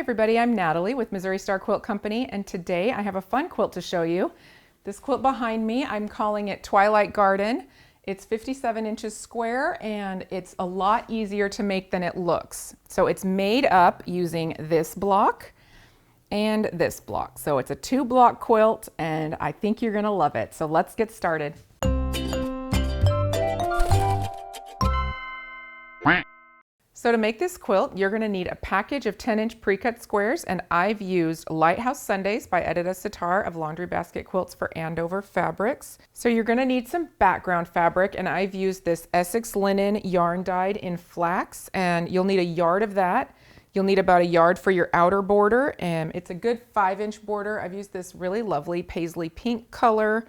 everybody, I'm Natalie with Missouri Star Quilt Company, and today I have a fun quilt to show you. This quilt behind me, I'm calling it Twilight Garden. It's 57 inches square and it's a lot easier to make than it looks. So it's made up using this block and this block. So it's a 2-block quilt and I think you're gonna love it. So let's get started. So to make this quilt, you're going to need a package of 10-inch pre-cut squares, and I've used Lighthouse Sundays by Edyta Sitar of Laundry Basket Quilts for Andover Fabrics. So you're going to need some background fabric, and I've used this Essex linen yarn dyed in flax, and you'll need a yard of that. You'll need about a yard for your outer border, and it's a good 5-inch border. I've used this really lovely paisley pink color.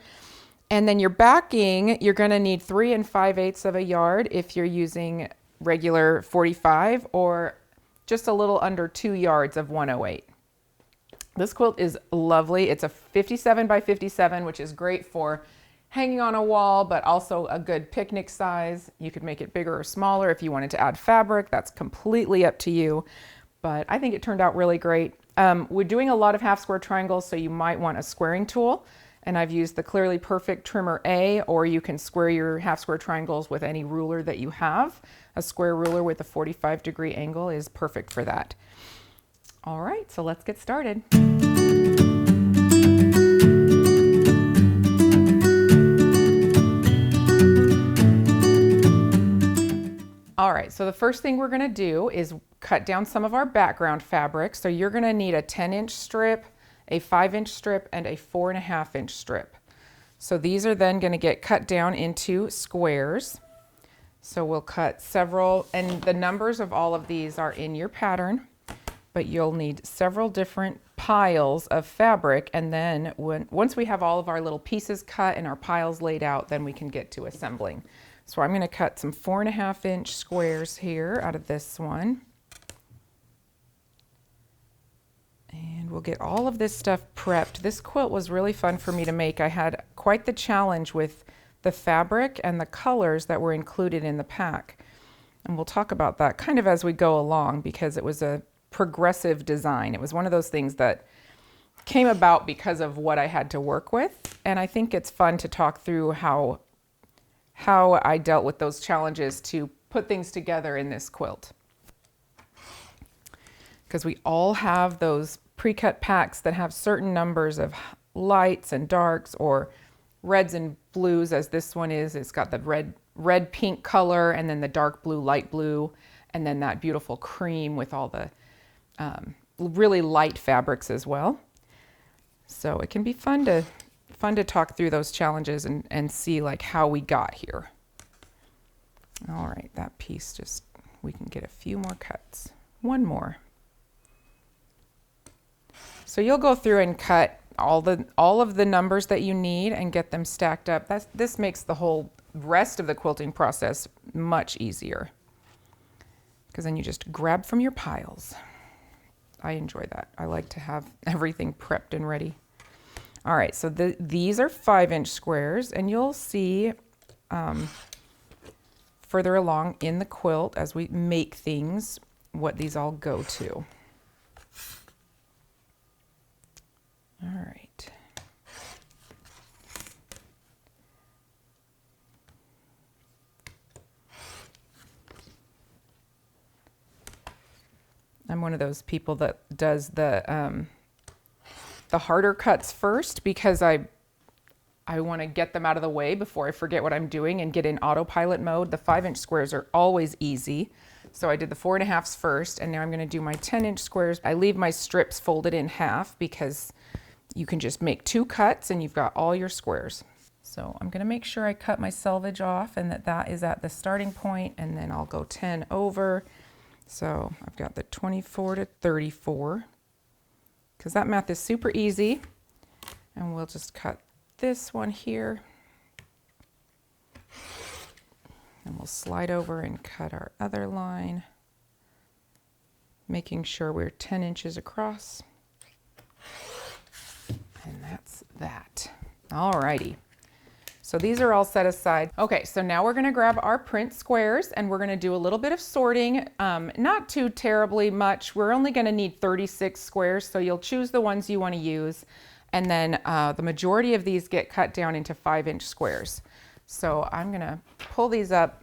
And then your backing, you're going to need 3 5/8 of a yard if you're using regular 45 or just a little under 2 yards of 108. This quilt is lovely. It's a 57 by 57, which is great for hanging on a wall, but also a good picnic size. You could make it bigger or smaller if you wanted to add fabric. That's completely up to you, but I think it turned out really great. We're doing a lot of half square triangles, so you might want a squaring tool. And I've used the Clearly Perfect Trimmer A, or you can square your half square triangles with any ruler that you have. A square ruler with a 45-degree angle is perfect for that. All right, so let's get started. All right, so the first thing we're gonna do is cut down some of our background fabric. So you're gonna need a 10-inch strip, a 5-inch strip, and a 4.5-inch strip. So these are then going to get cut down into squares. So we'll cut several, and the numbers of all of these are in your pattern, but you'll need several different piles of fabric, and then once we have all of our little pieces cut and our piles laid out, then we can get to assembling. So I'm going to cut some 4.5-inch squares here out of this one. And we'll get all of this stuff prepped. This quilt was really fun for me to make. I had quite the challenge with the fabric and the colors that were included in the pack. And we'll talk about that kind of as we go along because it was a progressive design. It was one of those things that came about because of what I had to work with. And I think it's fun to talk through how I dealt with those challenges to put things together in this quilt. Because we all have those pre-cut packs that have certain numbers of lights and darks, or reds and blues, as this one is. It's got the red pink color, and then the dark blue, light blue, and then that beautiful cream with all the really light fabrics as well. So it can be fun to talk through those challenges and see like how we got here. All right, that piece we can get a few more cuts. One more. So you'll go through and cut all of the numbers that you need and get them stacked up. This makes the whole rest of the quilting process much easier, because then you just grab from your piles. I enjoy that. I like to have everything prepped and ready. All right, so these are 5-inch squares, and you'll see further along in the quilt as we make things what these all go to. All right. I'm one of those people that does the harder cuts first, because I want to get them out of the way before I forget what I'm doing and get in autopilot mode. The 5-inch squares are always easy. So I did the 4.5s first, and now I'm going to do my 10-inch squares. I leave my strips folded in half because you can just make 2 cuts and you've got all your squares. So I'm going to make sure I cut my selvage off and that is at the starting point, and then I'll go 10 over. So I've got the 24 to 34, because that math is super easy. And we'll just cut this one here. And we'll slide over and cut our other line, making sure we're 10 inches across. And that's that. All righty. So these are all set aside. Okay, so now we're gonna grab our print squares and we're gonna do a little bit of sorting, not too terribly much. We're only gonna need 36 squares, so you'll choose the ones you wanna use. And then the majority of these get cut down into 5-inch squares. So I'm gonna pull these up.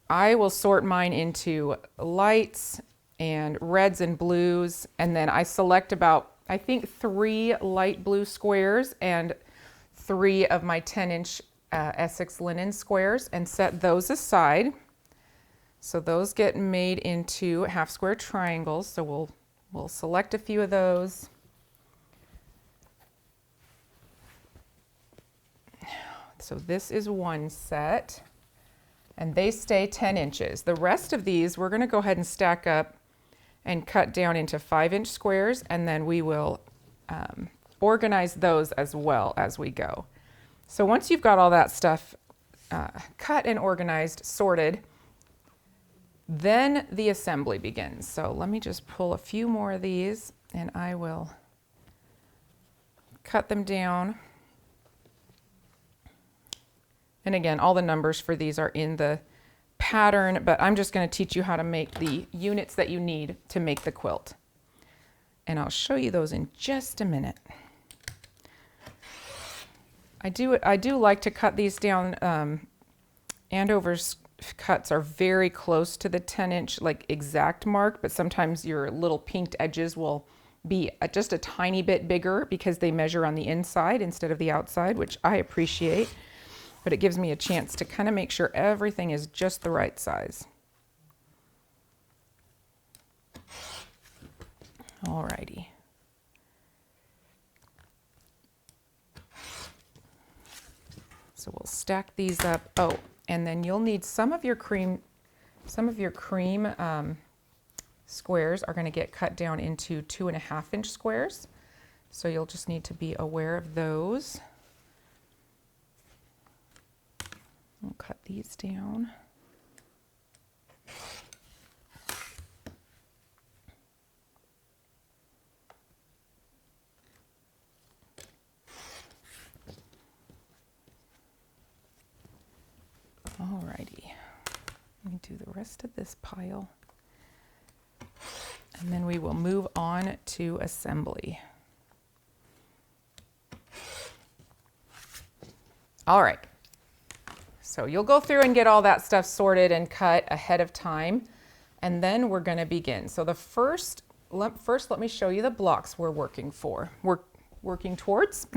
I will sort mine into lights and reds and blues, and then I select about, I think, 3 light blue squares and 3 of my 10-inch Essex linen squares and set those aside. So those get made into half square triangles. So we'll select a few of those. So this is one set, and they stay 10 inches. The rest of these we're going to go ahead and stack up and cut down into 5-inch squares, and then we will organize those as well as we go. So once you've got all that stuff cut and organized, sorted, then the assembly begins. So let me just pull a few more of these and I will cut them down. And again, all the numbers for these are in the pattern, but I'm just going to teach you how to make the units that you need to make the quilt. And I'll show you those in just a minute. I do like to cut these down. Andover's cuts are very close to the 10-inch like exact mark, but sometimes your little pinked edges will be just a tiny bit bigger because they measure on the inside instead of the outside, which I appreciate. But it gives me a chance to kind of make sure everything is just the right size. Alrighty. So we'll stack these up. Oh, and then you'll need some of your cream squares are going to get cut down into 2.5-inch squares. So you'll just need to be aware of those. We'll cut these down. Alrighty, let me do the rest of this pile. And then we will move on to assembly. All right. So you'll go through and get all that stuff sorted and cut ahead of time, and then we're going to begin. So the first let me show you the blocks we're working towards.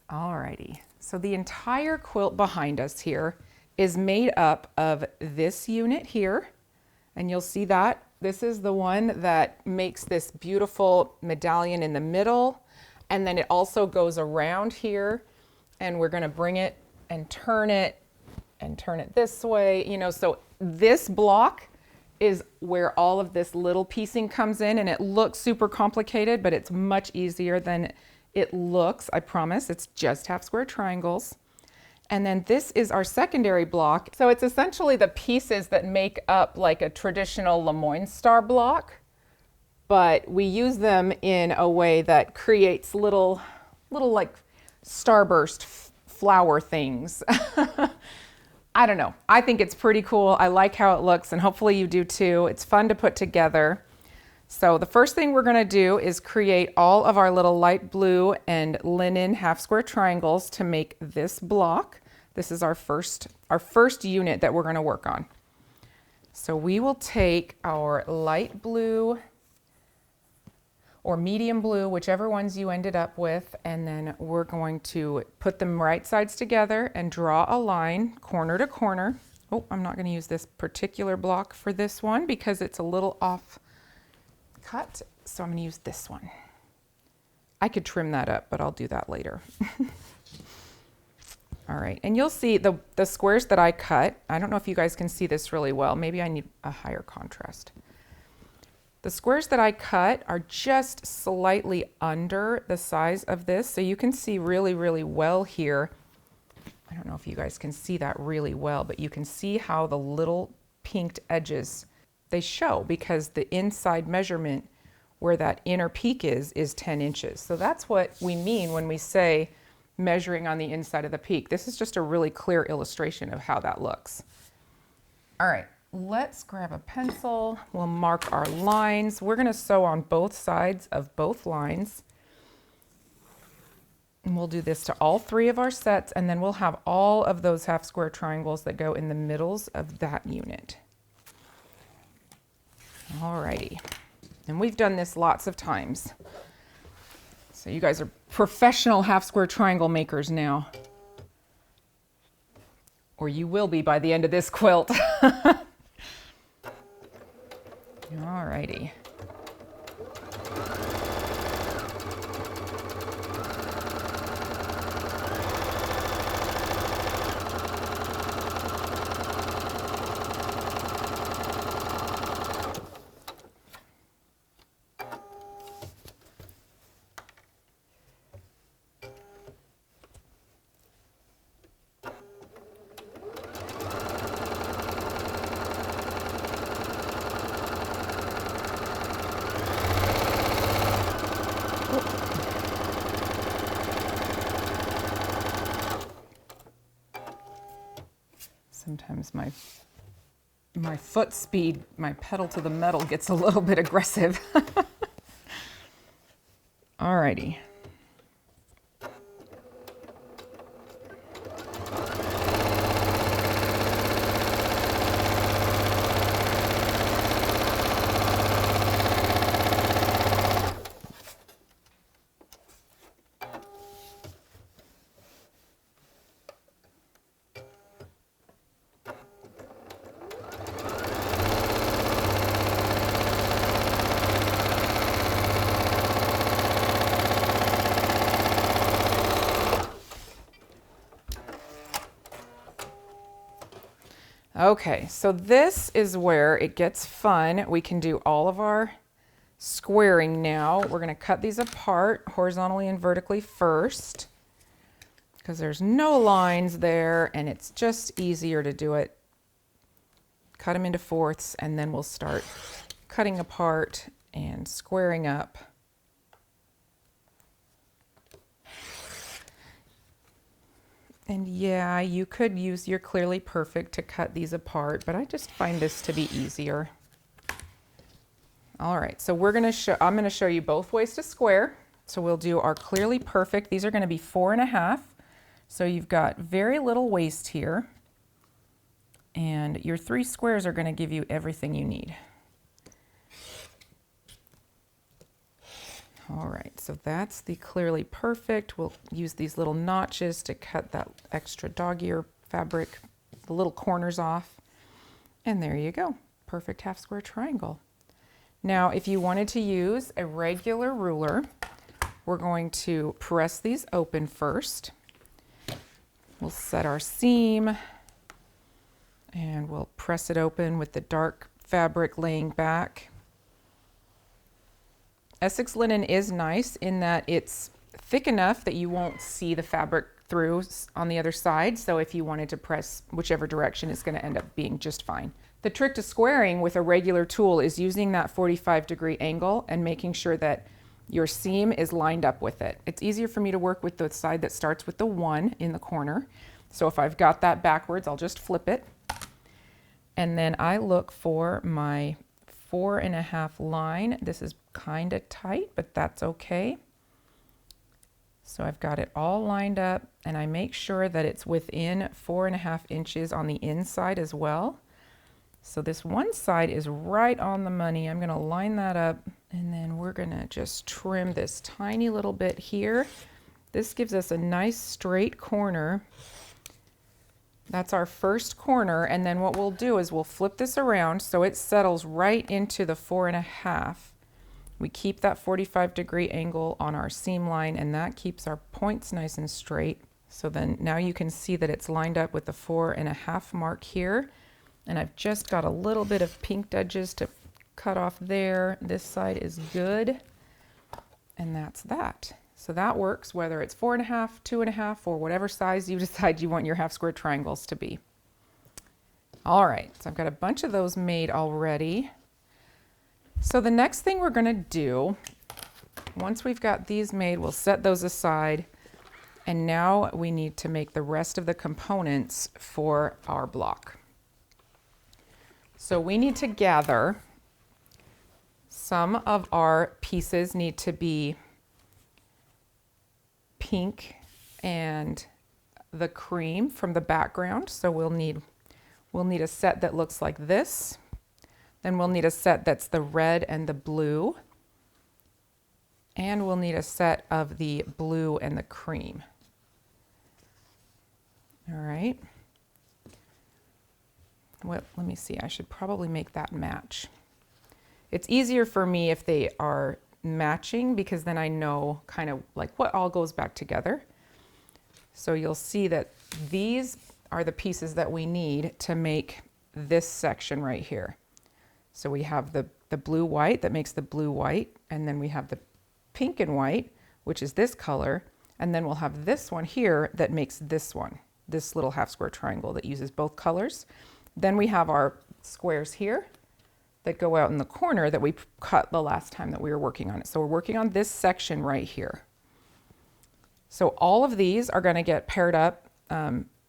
Alrighty, so the entire quilt behind us here is made up of this unit here, and you'll see that this is the one that makes this beautiful medallion in the middle, and then it also goes around here. And we're going to bring it and turn it this way, you know. So this block is where all of this little piecing comes in, and it looks super complicated, but it's much easier than it looks, I promise. It's just half square triangles. And then this is our secondary block. So it's essentially the pieces that make up like a traditional Lemoyne star block, but we use them in a way that creates little like starburst flower things. I don't know. I think it's pretty cool. I like how it looks, and hopefully you do too. It's fun to put together. So the first thing we're going to do is create all of our little light blue and linen half square triangles to make this block. This is our first unit that we're going to work on. So we will take our light blue or medium blue, whichever ones you ended up with, and then we're going to put them right sides together and draw a line corner to corner. Oh, I'm not going to use this particular block for this one because it's a little off cut, so I'm going to use this one. I could trim that up, but I'll do that later. All right, and you'll see the squares that I cut. I don't know if you guys can see this really well. Maybe I need a higher contrast. The squares that I cut are just slightly under the size of this, so you can see really, really well here. I don't know if you guys can see that really well, but you can see how the little pinked edges, they show because the inside measurement where that inner peak is 10 inches. So that's what we mean when we say measuring on the inside of the peak. This is just a really clear illustration of how that looks. All right, let's grab a pencil. We'll mark our lines. We're gonna sew on both sides of both lines. And we'll do this to all 3 of our sets, and then we'll have all of those half square triangles that go in the middles of that unit. All righty, and we've done this lots of times. So you guys are professional half square triangle makers now. Or you will be by the end of this quilt. All righty. Sometimes my foot speed, my pedal to the metal gets a little bit aggressive. Alrighty. Okay, so this is where it gets fun. We can do all of our squaring now. We're going to cut these apart horizontally and vertically first because there's no lines there and it's just easier to do it. Cut them into fourths and then we'll start cutting apart and squaring up. And yeah, you could use your Clearly Perfect to cut these apart, but I just find this to be easier. All right, so I'm gonna show you both ways to square. So we'll do our Clearly Perfect. These are gonna be 4.5. So you've got very little waste here. And your 3 squares are gonna give you everything you need. All right, so that's the Clearly Perfect. We'll use these little notches to cut that extra dog ear fabric, the little corners off. And there you go, perfect half square triangle. Now, if you wanted to use a regular ruler, we're going to press these open first. We'll set our seam and we'll press it open with the dark fabric laying back. Essex linen is nice in that it's thick enough that you won't see the fabric through on the other side. So if you wanted to press whichever direction, it's going to end up being just fine. The trick to squaring with a regular tool is using that 45-degree angle and making sure that your seam is lined up with it. It's easier for me to work with the side that starts with the 1 in the corner. So if I've got that backwards, I'll just flip it. And then I look for my 4.5 line. This is kind of tight, but that's okay. So I've got it all lined up and I make sure that it's within 4.5 inches on the inside as well. So this one side is right on the money. I'm going to line that up and then we're going to just trim this tiny little bit here. This gives us a nice straight corner. That's our first corner, and then what we'll do is we'll flip this around so it settles right into the 4.5. We keep that 45-degree angle on our seam line, and that keeps our points nice and straight. So then now you can see that it's lined up with the 4.5 mark here, and I've just got a little bit of pinked edges to cut off there. This side is good, and that's that. So that works whether it's 4.5, 2.5, or whatever size you decide you want your half square triangles to be. All right, so I've got a bunch of those made already. So the next thing we're gonna do, once we've got these made, we'll set those aside. And now we need to make the rest of the components for our block. So we need to gather, some of our pieces need to be pink and the cream from the background. So we'll need a set that looks like this. Then we'll need a set that's the red and the blue. And we'll need a set of the blue and the cream. All right. Well, let me see, I should probably make that match. It's easier for me if they are matching because then I know kind of like what all goes back together. So you'll see that these are the pieces that we need to make this section right here. So we have the blue white that makes the blue white, and then we have the pink and white, which is this color, and then we'll have this one here that makes this one, this little half square triangle that uses both colors. Then we have our squares here that go out in the corner that we cut the last time that we were working on it. So we're working on this section right here. So all of these are going to get paired up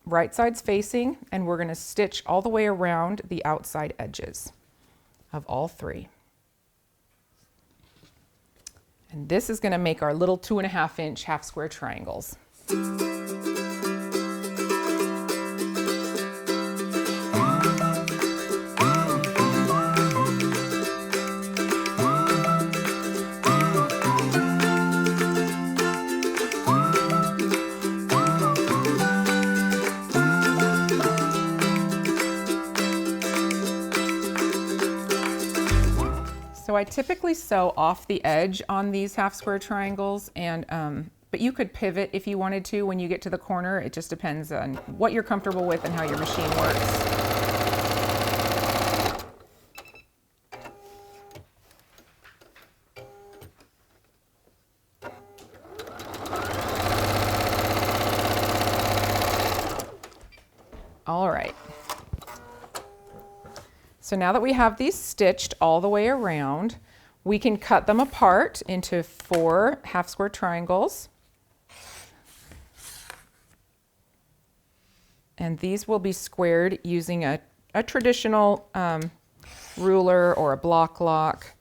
right sides facing, and we're going to stitch all the way around the outside edges of all three. And this is going to make our little 2.5-inch half square triangles. So I typically sew off the edge on these half square triangles, and but you could pivot if you wanted to when you get to the corner. It just depends on what you're comfortable with and how your machine works. All right. So now that we have these stitched all the way around, we can cut them apart into 4 half square triangles. And these will be squared using a traditional ruler or a block lock.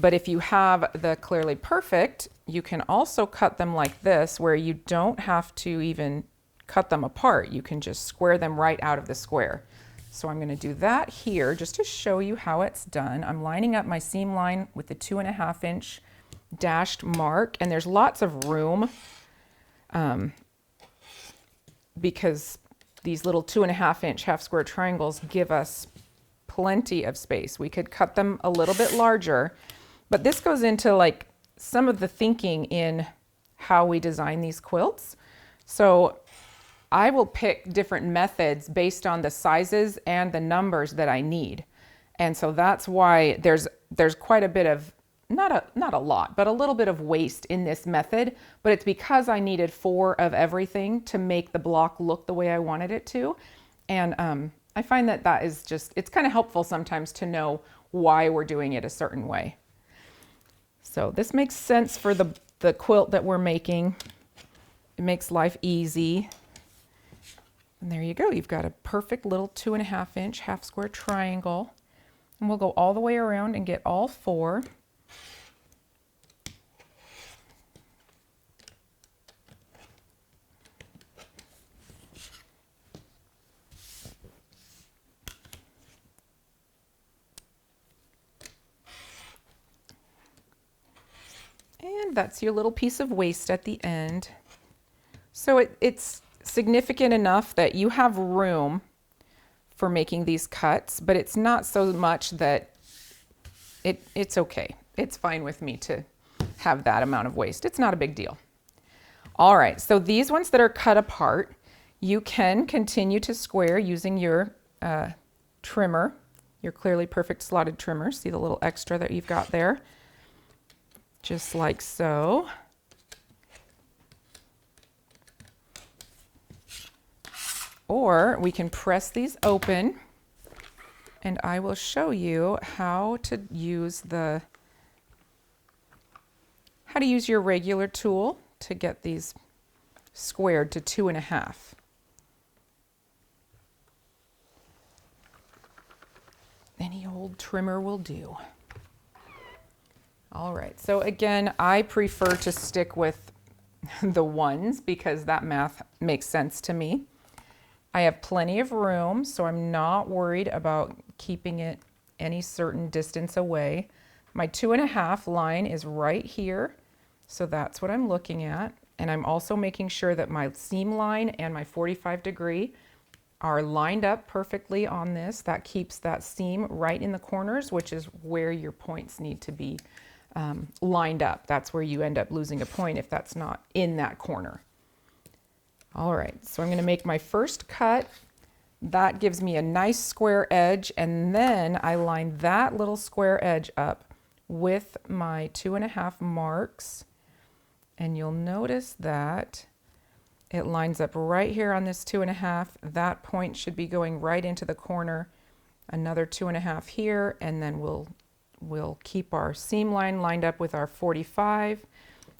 But if you have the Clearly Perfect, you can also cut them like this, where you don't have to even cut them apart. You can just square them right out of the square. So I'm going to do that here just to show you how it's done. I'm lining up my seam line with the 2.5-inch dashed mark, and there's lots of room because these little 2.5-inch half square triangles give us plenty of space. We could cut them a little bit larger, but this goes into like some of the thinking in how we design these quilts. So I will pick different methods based on the sizes and the numbers that I need. And so that's why there's quite a bit of, not a lot, but a little bit of waste in this method, but it's because I needed 4 of everything to make the block look the way I wanted it to. And I find that is just, it's kind of helpful sometimes to know why we're doing it a certain way. So this makes sense for the quilt that we're making. It makes life easy. And there you go. You've got a perfect little 2.5-inch half square triangle. And we'll go all the way around and get all 4. And that's your little piece of waste at the end. So it's significant enough that you have room for making these cuts, but it's not so much that it's okay. It's fine with me to have that amount of waste. It's not a big deal. All right, so these ones that are cut apart, you can continue to square using your trimmer, your Clearly Perfect slotted trimmer. See the little extra that you've got there? Just like so. Or we can press these open, and I will show you how to use your regular tool to get these squared to 2.5. Any old trimmer will do. All right, so again, I prefer to stick with the ones because that math makes sense to me. I have plenty of room, so I'm not worried about keeping it any certain distance away. My 2.5 line is right here, so that's what I'm looking at. And I'm also making sure that my seam line and my 45 degree are lined up perfectly on this. That keeps that seam right in the corners, which is where your points need to be lined up. That's where you end up losing a point if that's not in that corner. All right, so I'm going to make my first cut. That gives me a nice square edge, and then I line that little square edge up with my 2.5 marks, and you'll notice that it lines up right here on this 2.5. That point should be going right into the corner. Another 2.5 here, and then we'll keep our seam line lined up with our 45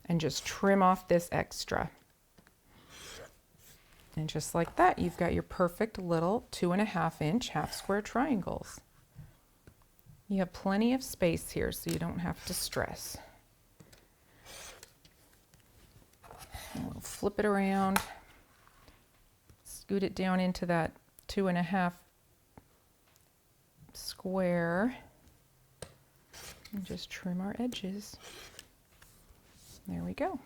and just trim off this extra. And just like that, you've got your perfect little 2.5-inch half square triangles. You have plenty of space here, so you don't have to stress. And we'll flip it around, scoot it down into that 2.5 square, and just trim our edges. There we go.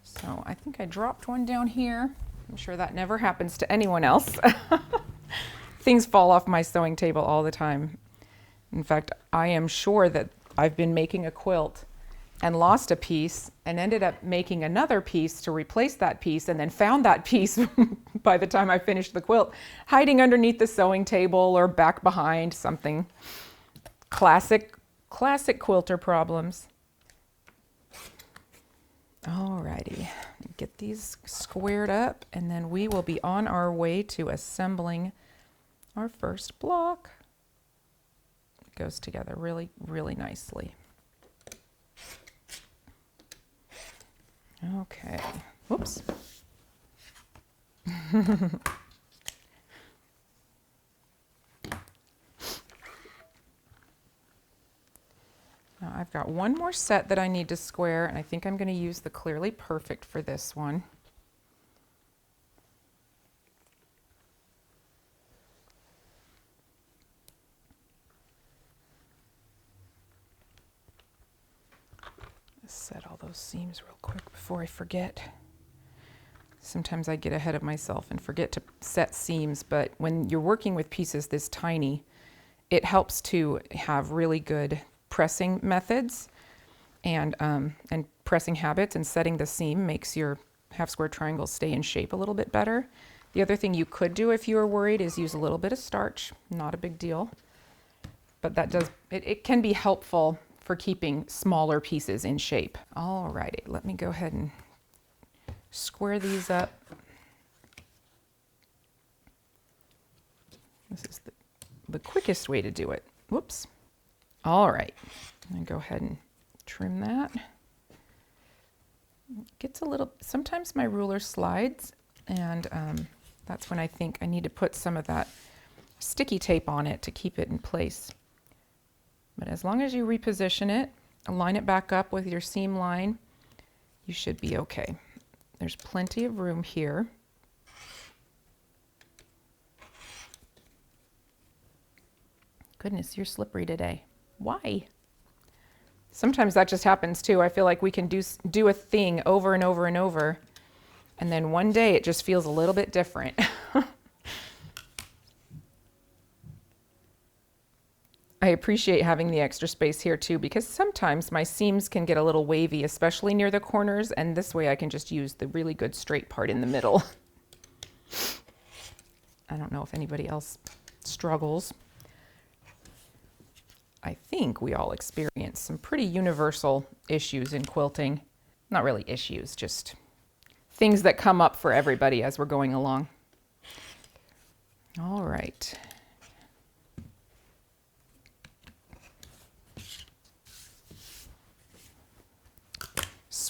So I think I dropped one down here. I'm sure that never happens to anyone else. Things fall off my sewing table all the time. In fact, I am sure that I've been making a quilt and lost a piece and ended up making another piece to replace that piece, and then found that piece by the time I finished the quilt hiding underneath the sewing table or back behind something. Classic quilter problems. Alrighty, get these squared up, and then we will be on our way to assembling our first block. It goes together really, really nicely. Okay, whoops. Now I've got one more set that I need to square, and I think I'm going to use the Clearly Perfect for this one. Let's set all those seams real quick before I forget. Sometimes I get ahead of myself and forget to set seams, but when you're working with pieces this tiny, it helps to have really good pressing methods and pressing habits, and setting the seam makes your half square triangles stay in shape a little bit better. The other thing you could do if you were worried is use a little bit of starch. Not a big deal, but that does, it can be helpful for keeping smaller pieces in shape. All righty, let me go ahead and square these up. This is the quickest way to do it. Whoops. All right, I'm gonna go ahead and trim that. It gets a little, sometimes my ruler slides, and that's when I think I need to put some of that sticky tape on it to keep it in place. But as long as you reposition it, line it back up with your seam line, you should be okay. There's plenty of room here. Goodness, you're slippery today. Why? Sometimes that just happens too. I feel like we can do a thing over and over and over, and then one day it just feels a little bit different. I appreciate having the extra space here too, because sometimes my seams can get a little wavy, especially near the corners, and this way I can just use the really good straight part in the middle. I don't know if anybody else struggles. I think we all experience some pretty universal issues in quilting. Not really issues, just things that come up for everybody as we're going along. All right.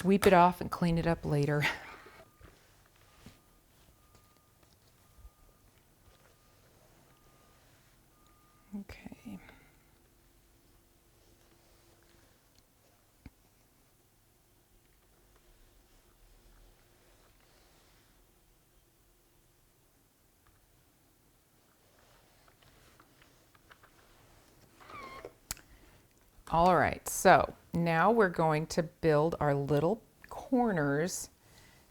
sweep it off and clean it up later. Okay. All right, so now we're going to build our little corners.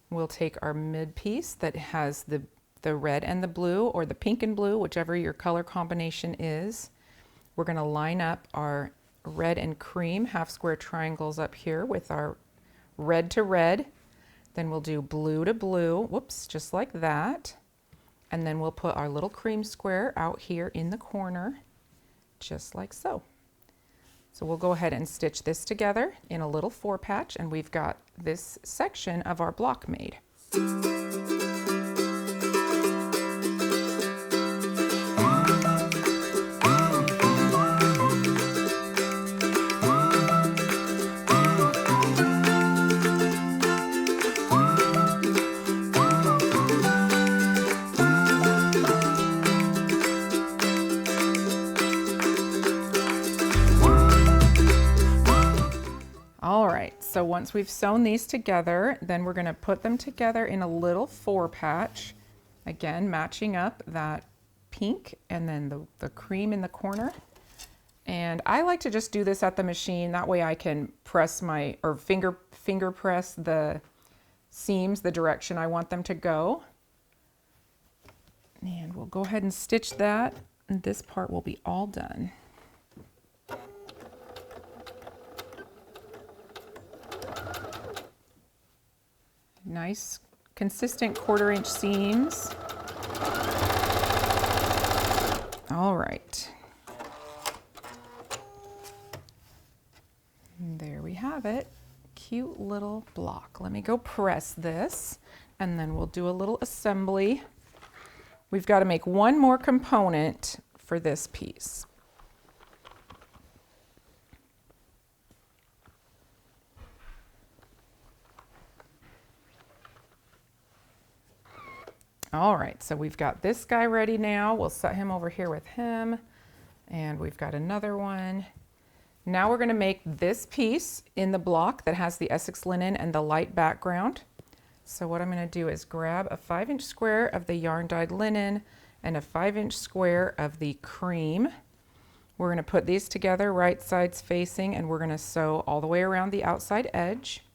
We'll take our mid piece that has the red and the blue, or the pink and blue, whichever your color combination is. We're going to line up our red and cream half square triangles up here with our red to red. Then we'll do blue to blue, whoops, just like that. And then we'll put our little cream square out here in the corner, just like so. So we'll go ahead and stitch this together in a little 4-patch, and we've got this section of our block made. So once we've sewn these together, then we're going to put them together in a little 4-patch, again matching up that pink and then the cream in the corner. And I like to just do this at the machine, that way I can press or finger press the seams the direction I want them to go. And we'll go ahead and stitch that, and this part will be all done. Nice, consistent 1/4-inch seams. All right. And there we have it. Cute little block. Let me go press this, and then we'll do a little assembly. We've got to make one more component for this piece. All right, so we've got this guy ready now. We'll set him over here with him. And we've got another one. Now we're gonna make this piece in the block that has the Essex linen and the light background. So what I'm gonna do is grab a 5-inch square of the yarn dyed linen and a 5-inch square of the cream. We're gonna put these together right sides facing, and we're gonna sew all the way around the outside edge.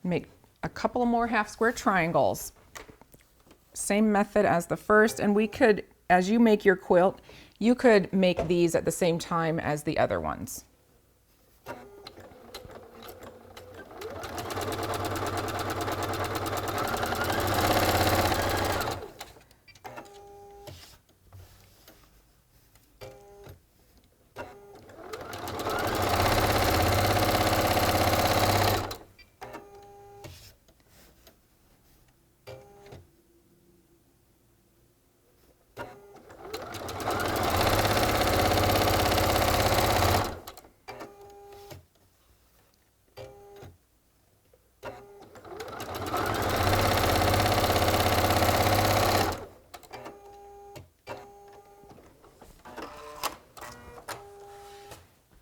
Make a couple more half square triangles. Same method as the first, and we could, as you make your quilt, you could make these at the same time as the other ones.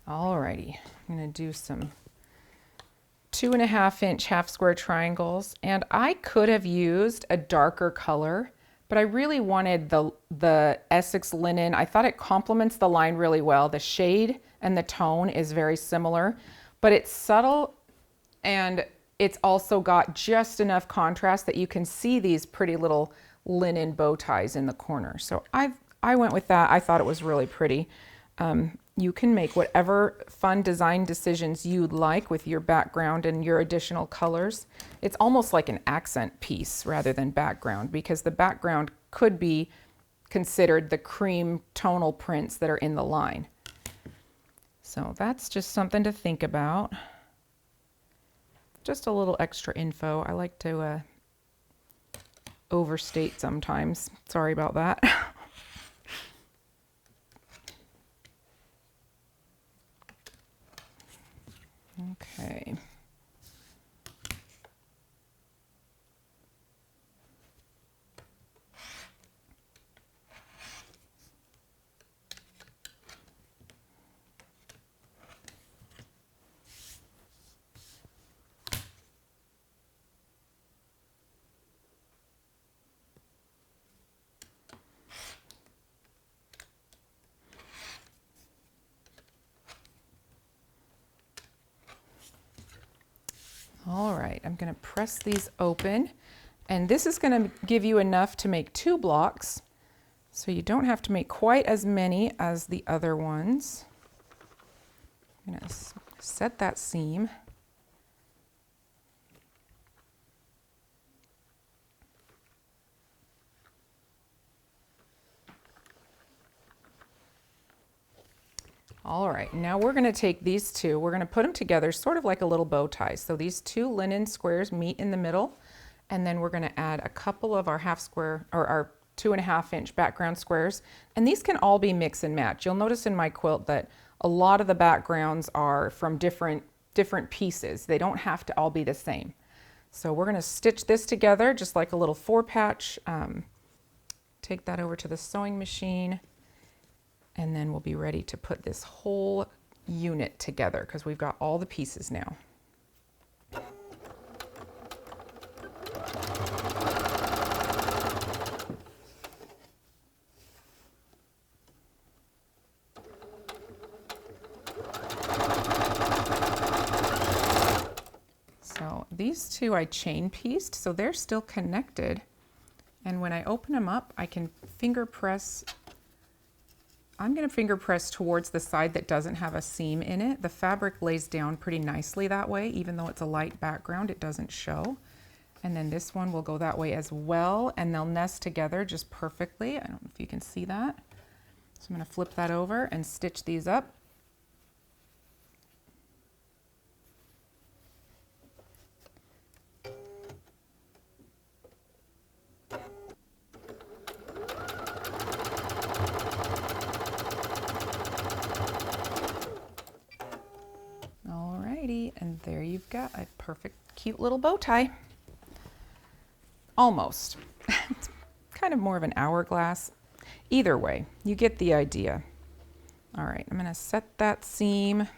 Alrighty, I'm going to do some 2.5-inch half square triangles, and I could have used a darker color, but I really wanted the Essex linen. I thought it complements the line really well. The shade and the tone is very similar, but it's subtle, and it's also got just enough contrast that you can see these pretty little linen bow ties in the corner. So I went with that. I thought it was really pretty. You can make whatever fun design decisions you'd like with your background and your additional colors. It's almost like an accent piece rather than background, because the background could be considered the cream tonal prints that are in the line. So that's just something to think about. Just a little extra info. I like to overstate sometimes. Sorry about that. Okay. All right, I'm going to press these open, and this is going to give you enough to make 2 blocks, so you don't have to make quite as many as the other ones. I'm going to set that seam. All right, now we're going to take these two, we're going to put them together sort of like a little bow tie. So these 2 linen squares meet in the middle, and then we're going to add a couple of our half square or our 2.5 inch background squares. And these can all be mix and match. You'll notice in my quilt that a lot of the backgrounds are from different pieces. They don't have to all be the same. So we're going to stitch this together just like a little 4-patch. Take that over to the sewing machine. And then we'll be ready to put this whole unit together because we've got all the pieces now. So these 2 I chain pieced, so they're still connected. And when I open them up, I can finger press. I'm going to finger press towards the side that doesn't have a seam in it. The fabric lays down pretty nicely that way, even though it's a light background, it doesn't show. And then this one will go that way as well, and they'll nest together just perfectly. I don't know if you can see that. So I'm going to flip that over and stitch these up. And there you've got a perfect, cute little bow tie. Almost. It's kind of more of an hourglass. Either way, you get the idea. All right, I'm going to set that seam.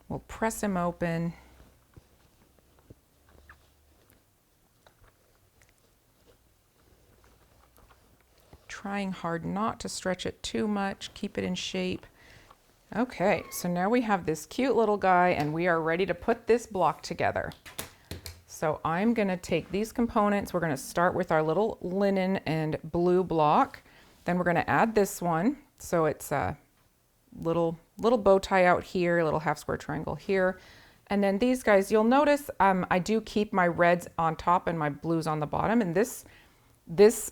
We'll press him open. Trying hard not to stretch it too much, keep it in shape. Okay, so now we have this cute little guy and we are ready to put this block together. So I'm going to take these components. We're going to start with our little linen and blue block. Then we're going to add this one. So it's a little bow tie out here, a little half square triangle here. And then these guys, you'll notice I do keep my reds on top and my blues on the bottom. And this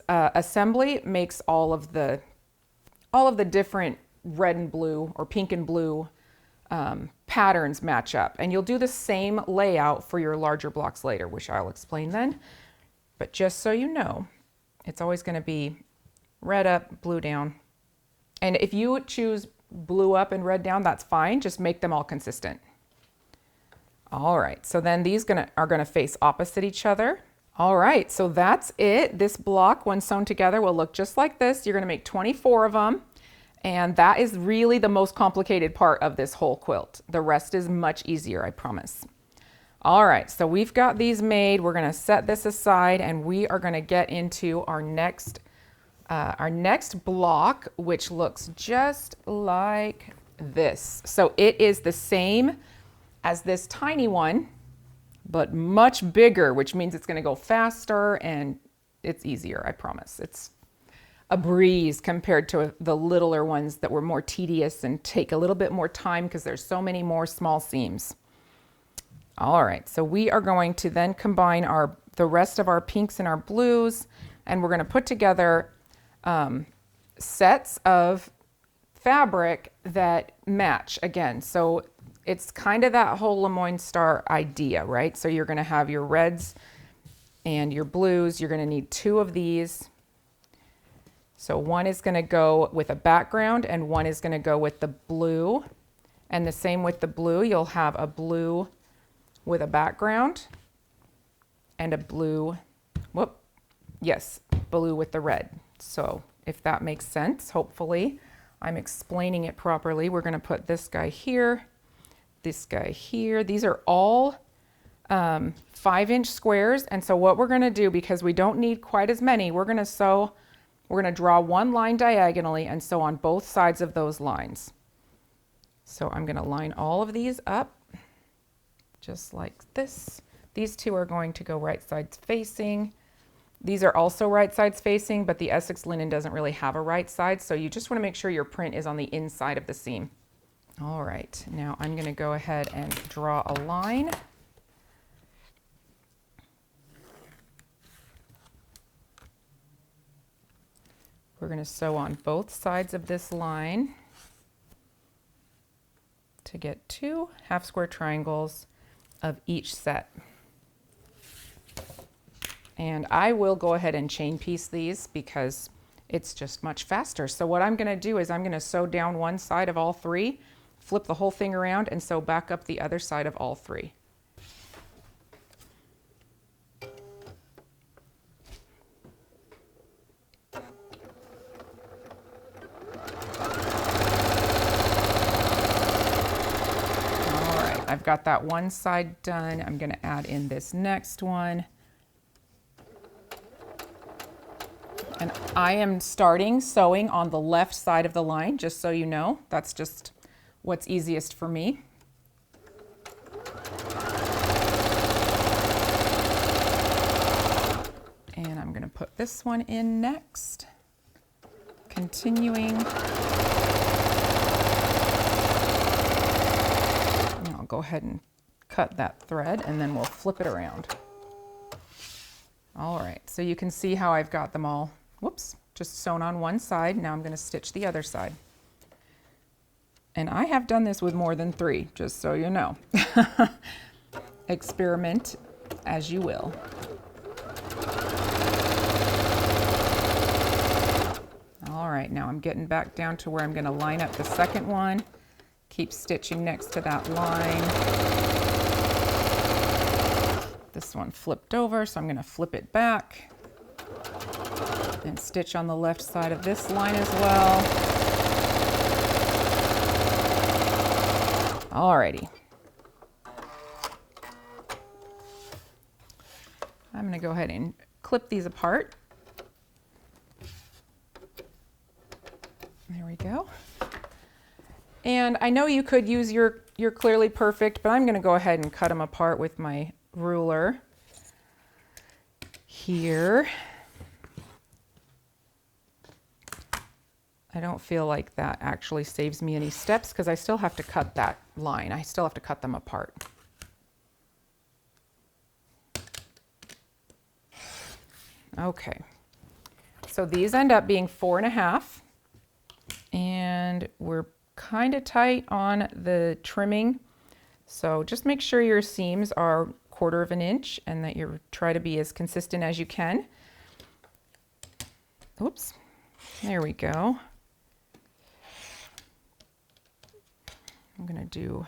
assembly makes all of the different red and blue or pink and blue patterns match up. And you'll do the same layout for your larger blocks later, which I'll explain then. But just so you know, it's always going to be red up, blue down. And if you choose blue up and red down, that's fine. Just make them all consistent. All right, so then these are going to face opposite each other. All right, so that's it. This block, when sewn together, will look just like this. You're going to make 24 of them. And that is really the most complicated part of this whole quilt. The rest is much easier, I promise. All right, so we've got these made. We're going to set this aside and we are going to get into our next block, which looks just like this. So it is the same as this tiny one, but much bigger, which means it's going to go faster and it's easier, I promise. It's a breeze compared to the littler ones that were more tedious and take a little bit more time because there's so many more small seams. All right, so we are going to then combine the rest of our pinks and our blues, and we're going to put together sets of fabric that match again. So it's kind of that whole Lemoyne Star idea, right? So you're going to have your reds and your blues. You're going to need 2 of these. So one is going to go with a background and one is going to go with the blue. And the same with the blue, you'll have a blue with a background and a blue, blue with the red. So if that makes sense, hopefully I'm explaining it properly. We're going to put this guy here, this guy here. These are all 5-inch squares. And so what we're going to do, because we don't need quite as many, we're going to draw one line diagonally and sew on both sides of those lines. So I'm going to line all of these up just like this. These two are going to go right sides facing. These are also right sides facing, but the Essex linen doesn't really have a right side, so you just want to make sure your print is on the inside of the seam. All right, now I'm going to go ahead and draw a line. We're going to sew on both sides of this line to get 2 half square triangles of each set. And I will go ahead and chain piece these because it's just much faster. So what I'm going to do is I'm going to sew down one side of all 3, flip the whole thing around, and sew back up the other side of all 3. I've got that one side done. I'm going to add in this next one. And I am starting sewing on the left side of the line, just so you know. That's just what's easiest for me. And I'm going to put this one in next. Continuing. Go ahead and cut that thread and then we'll flip it around. All right, so you can see how I've got them all, whoops, just sewn on one side. Now I'm going to stitch the other side. And I have done this with more than 3, just so you know. Experiment as you will. All right, now I'm getting back down to where I'm going to line up the second one. Keep stitching next to that line. This one flipped over, so I'm going to flip it back and stitch on the left side of this line as well. Alrighty. I'm going to go ahead and clip these apart. There we go. And I know you could use your Clearly Perfect, but I'm going to go ahead and cut them apart with my ruler here. I don't feel like that actually saves me any steps because I still have to cut that line. I still have to cut them apart. Okay, so these end up being 4.5, and we're kind of tight on the trimming, so just make sure your seams are 1/4 of an inch and that you try to be as consistent as you can. Oops, there we go. I'm gonna do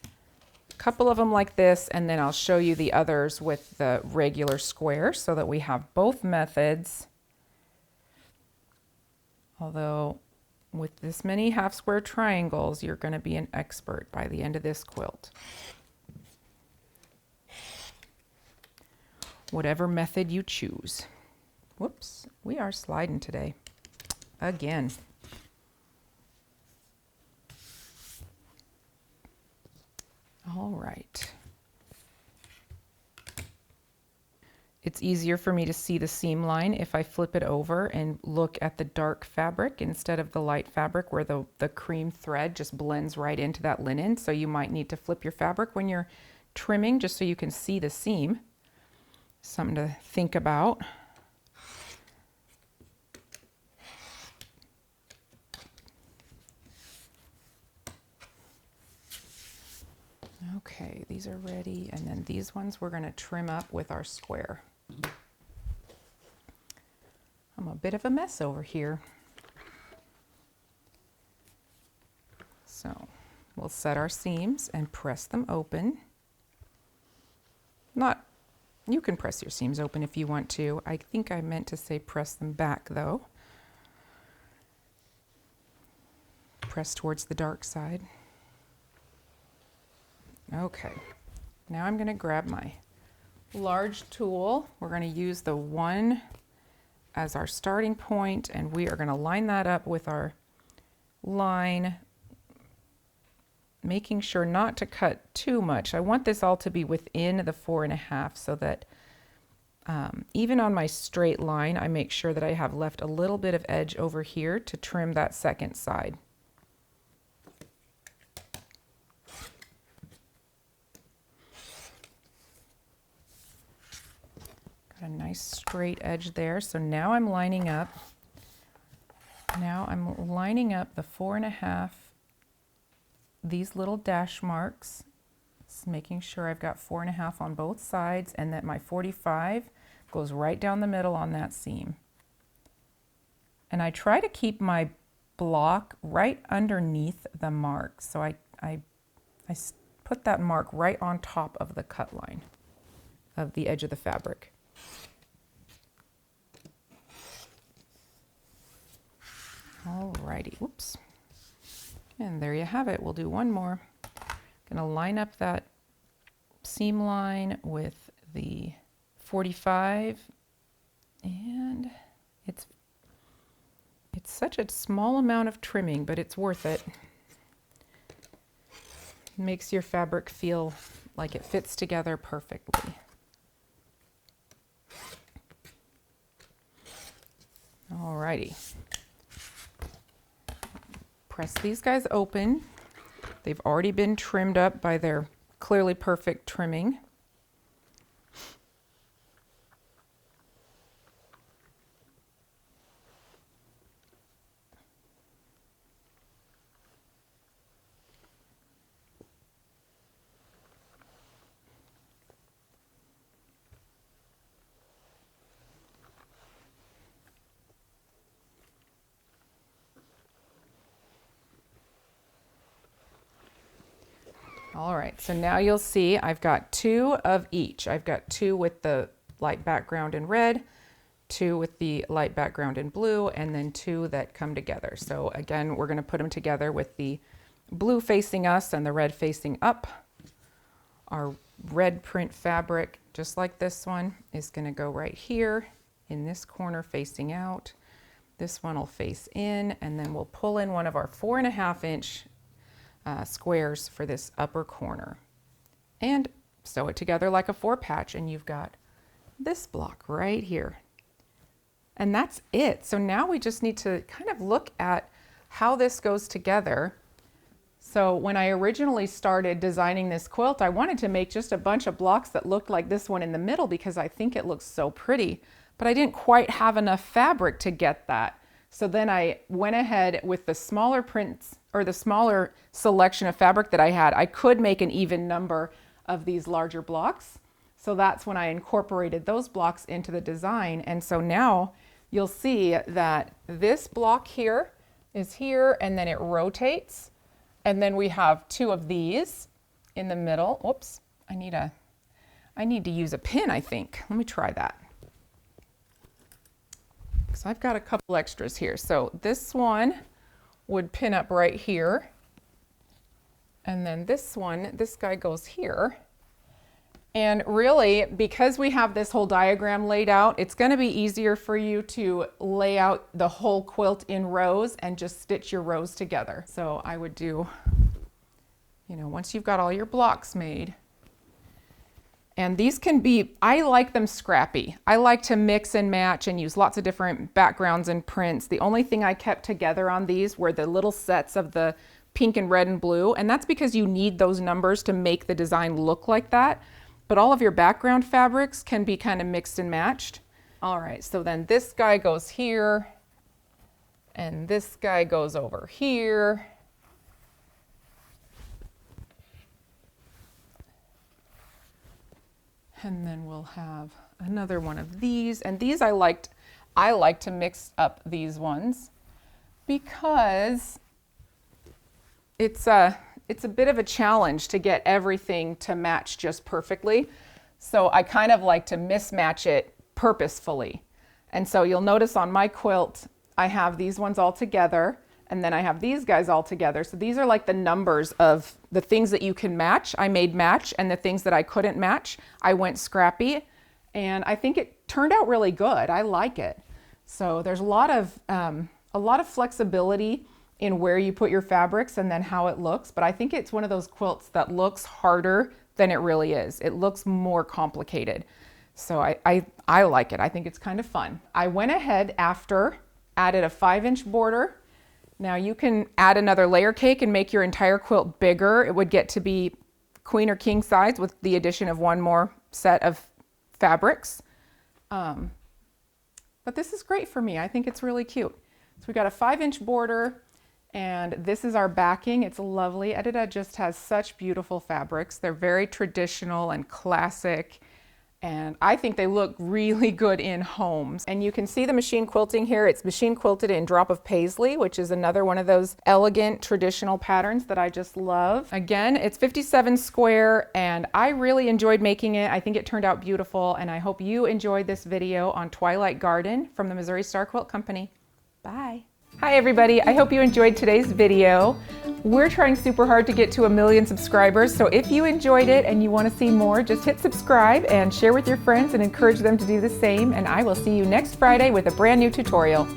a couple of them like this, and then I'll show you the others with the regular square so that we have both methods. Although with this many half square triangles, you're going to be an expert by the end of this quilt. Whatever method you choose. Whoops, we are sliding today. Again. All right. It's easier for me to see the seam line if I flip it over and look at the dark fabric instead of the light fabric where the cream thread just blends right into that linen. So you might need to flip your fabric when you're trimming just so you can see the seam. Something to think about. Okay, these are ready, and then these ones we're going to trim up with our square. I'm a bit of a mess over here. So we'll set our seams and press them open. You can press your seams open if you want to. I think I meant to say press them back though. Press towards the dark side. Okay, now I'm going to grab my large tool. We're going to use the 1 as our starting point, and we are going to line that up with our line making sure not to cut too much. I want this all to be within the 4.5 so that even on my straight line, I make sure that I have left a little bit of edge over here to trim that second side. Got a nice straight edge there. So now I'm lining up. Now I'm lining up the 4.5, these little dash marks, just making sure I've got 4.5 on both sides and that my 45 goes right down the middle on that seam. And I try to keep my block right underneath the mark. So I put that mark right on top of the cut line of the edge of the fabric. Alrighty, oops. And there you have it. We'll do one more. Gonna line up that seam line with the 45, and it's such a small amount of trimming, but it's worth it. Makes your fabric feel like it fits together perfectly. Alrighty. Press these guys open. They've already been trimmed up by their clearly perfect trimming. All right, so now you'll see I've got 2 of each. I've got 2 with the light background in red, 2 with the light background in blue, and then 2 that come together. So again, we're going to put them together with the blue facing us and the red facing up. Our red print fabric, just like this one, is going to go right here in this corner facing out. This one will face in, and then we'll pull in one of our 4.5 inch squares for this upper corner and sew it together like a 4-patch, and you've got this block right here. And that's it. So now we just need to kind of look at how this goes together. So when I originally started designing this quilt, I wanted to make just a bunch of blocks that looked like this one in the middle because I think it looks so pretty, but I didn't quite have enough fabric to get that. So then I went ahead with the smaller prints, or the smaller selection of fabric that I had. I could make an even number of these larger blocks. So that's when I incorporated those blocks into the design. And so now you'll see that this block here is here, and then it rotates. And then we have 2 of these in the middle. Oops, I need to use a pin, I think. Let me try that. So I've got a couple extras here. So this one would pin up right here. And then this one, this guy goes here. And really, because we have this whole diagram laid out, it's going to be easier for you to lay out the whole quilt in rows and just stitch your rows together. So I would do, once you've got all your blocks made, and these can be, I like them scrappy. I like to mix and match and use lots of different backgrounds and prints. The only thing I kept together on these were the little sets of the pink and red and blue, and that's because you need those numbers to make the design look like that. But all of your background fabrics can be kind of mixed and matched. All right, so then this guy goes here, and this guy goes over here. And then we'll have another one of these. And these I like to mix up these ones because it's a bit of a challenge to get everything to match just perfectly. So I kind of like to mismatch it purposefully. And so you'll notice on my quilt, I have these ones all together, and then I have these guys all together. So these are like the numbers of the things that you can match. I made match, and the things that I couldn't match, I went scrappy. And I think it turned out really good. I like it. So there's a lot of flexibility in where you put your fabrics and then how it looks, but I think it's one of those quilts that looks harder than it really is. It looks more complicated. So I like it. I think it's kind of fun. I went ahead after, added a 5-inch border. Now you can add another layer cake and make your entire quilt bigger. It would get to be queen or king size with the addition of one more set of fabrics. But this is great for me. I think it's really cute. So we got a 5-inch border, and this is our backing. It's lovely. Edyta just has such beautiful fabrics. They're very traditional and classic, and I think they look really good in homes. And you can see the machine quilting here. It's machine quilted in drop of paisley, which is another one of those elegant traditional patterns that I just love. Again, it's 57 square, and I really enjoyed making it. I think it turned out beautiful, and I hope you enjoyed this video on Twilight Garden from the Missouri Star Quilt Company. Bye. Hi everybody, I hope you enjoyed today's video. We're trying super hard to get to 1 million subscribers, so if you enjoyed it and you want to see more, just hit subscribe and share with your friends and encourage them to do the same, and I will see you next Friday with a brand new tutorial.